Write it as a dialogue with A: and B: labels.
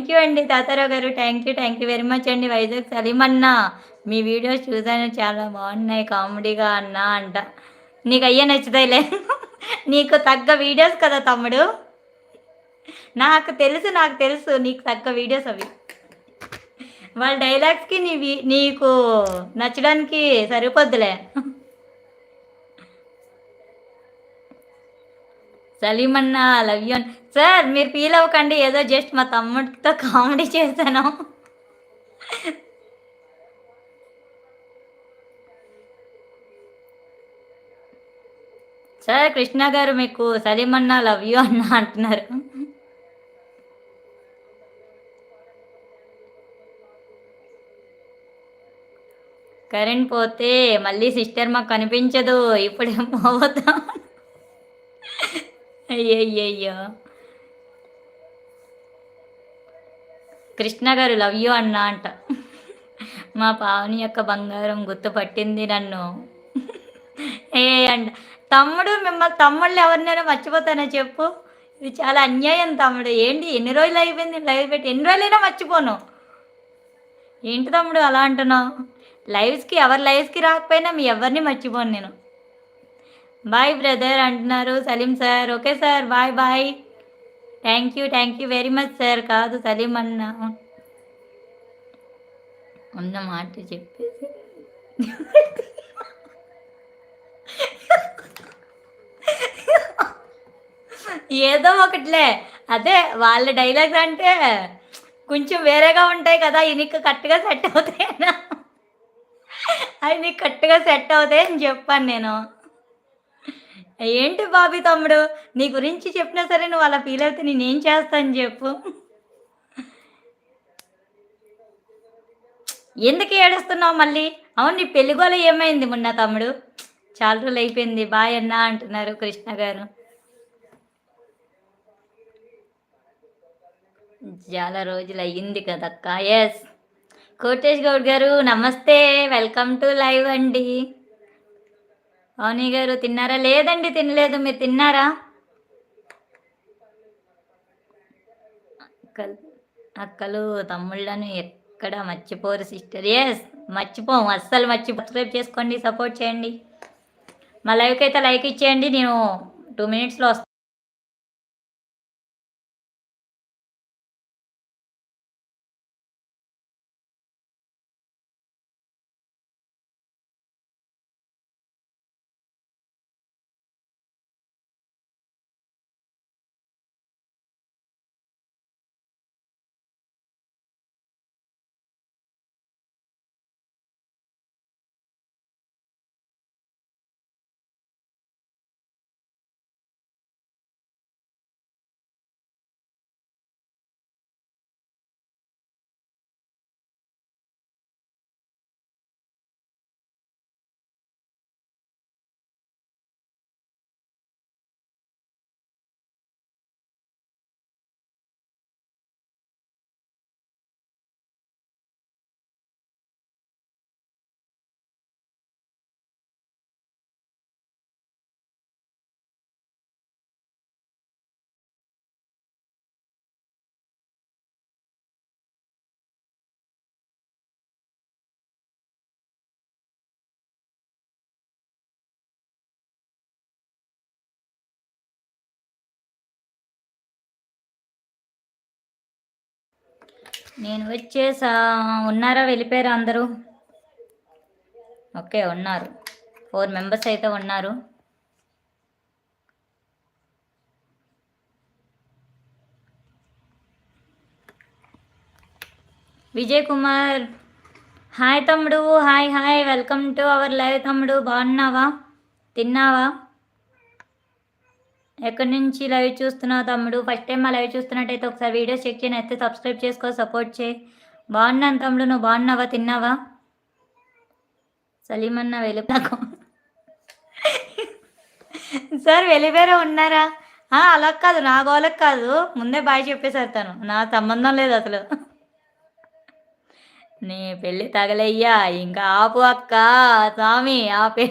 A: Thank you అండి తాతారావు గారు. Thank you very much అండి. వైజాగ్ సలీం అన్న. మీ వీడియోస్ చూసాను చాలా బాగున్నాయి. కామెడీగా అన్నా అంట. నీకయ్యే నచ్చుతాయిలే. నీకు తగ్గ వీడియోస్ కదా తమ్ముడు. నాకు తెలుసు నీకు తగ్గ వీడియోస్ అవి. వాళ్ళ డైలాగ్స్‌కి నీకు నచ్చడానికి సరిపోద్దిలే. సలీం అన్న లవ్ యూ అన్ సార్ మీరు ఫీల్ అవ్వకండి. ఏదో జస్ట్ మా తమ్ముడితో కామెడీ చేశాను. సార్ కృష్ణ గారు మీకు సలీం అన్న లవ్ యూ అన్న అంటున్నారు. కరెంట్ పోతే మళ్ళీ సిస్టర్ మాకు కనిపించదు. ఇప్పుడేం పోవద్దాం. అయ్యయ్యయ్యో! కృష్ణ గారు లవ్ యూ అన్నా అంట. మా పావని యొక్క బంగారం గుర్తుపట్టింది నన్ను. ఏ అంట తమ్ముడు మిమ్మల్ని తమ్ముళ్ళు ఎవరినైనా మర్చిపోతానా చెప్పు? ఇది చాలా అన్యాయం తమ్ముడు. ఏంటి ఎన్ని రోజులు అయిపోయింది లైవ్ పెట్టి ఎన్ని రోజులైనా మర్చిపోను. ఏంటి తమ్ముడు అలా అంటున్నావు? ఎవరి లైవ్స్‌కి రాకపోయినా మీ ఎవరిని మర్చిపోను నేను. బాయ్ బ్రదర్ అంటున్నారు Salim sir. Okay sir. Bye bye. Thank you very much sir. కాదు సలీం అన్న. ఉన్న మాట చెప్పేసి ఏదో ఒకటిలే. అదే వాళ్ళ డైలాగ్స్ అంటే కొంచెం వేరేగా ఉంటాయి కదా! ఇయి నీకు కరెక్ట్‌గా సెట్ అవుతాయనా? అయి నీకు కరెక్ట్‌గా సెట్ అవుతాయని చెప్పాను నేను. ఏంటి బాబీ తమ్ముడు నీ గురించి చెప్పినా సరే నువ్వు అలా ఫీల్ అవుతే నేనేం చేస్తాను చెప్పు? ఎందుకు ఏడుస్తున్నావు మళ్ళీ? అవును నీ పెళ్లి గోల ఏమైంది మొన్న తమ్ముడు? చాలా రోజులయిపోయింది. బాయ్ అన్నా అంటున్నారు కృష్ణ గారు. చాలా రోజులయ్యింది కదక్కా! యెస్. కోటేష్ గౌడ్ గారు నమస్తే. వెల్కమ్ టు లైవ్ అండి. అవని గారు తిన్నారా? లేదండి తినలేదు. మీరు తిన్నారా? అక్కలు అక్కలు, తమ్ముళ్ళను ఎక్కడ మర్చిపోరు సిస్టర్. యెస్. మర్చిపోము. అస్సలు సబ్స్క్రైబ్ చేసుకోండి. సపోర్ట్ చేయండి. మా లైవ్‌కైతే లైక్ ఇచ్చేయండి. నేను 2 మినిట్స్‌లో వస్తా. నేను వచ్చేసా. ఉన్నారా? వెళ్ళిపోయారా అందరూ? ఓకే. ఉన్నారు. 4 మెంబర్స్ అయితే ఉన్నారు. విజయ్ కుమార్ హాయ్ తమ్ముడు. Hi. Welcome to our live తమ్ముడు. బాగున్నావా? తిన్నావా? ఎక్కడి నుంచి లైవ్ చూస్తున్నావు తమ్ముడు? ఫస్ట్ టైం మా లైవ్ చూస్తున్నట్టయితే ఒకసారి వీడియోస్ చెక్ చేయని అయితే సబ్స్క్రైబ్ చేసుకో, సపోర్ట్ చేయి. బాగున్నాను తమ్ముడు. నువ్వు బాగున్నావా? తిన్నావా? సలీమన్న వెళ్ళిపోయాకు సార్ వెళ్ళిపోయారా ఉన్నారా? అలా కాదు నా గోలకు కాదు. ముందే బాయ్ చెప్పేసారు తను. నా సంబంధం లేదు అసలు. నీ పెళ్ళి తగలయ్యా ఇంకా ఆపు అక్క. స్వామి ఆపే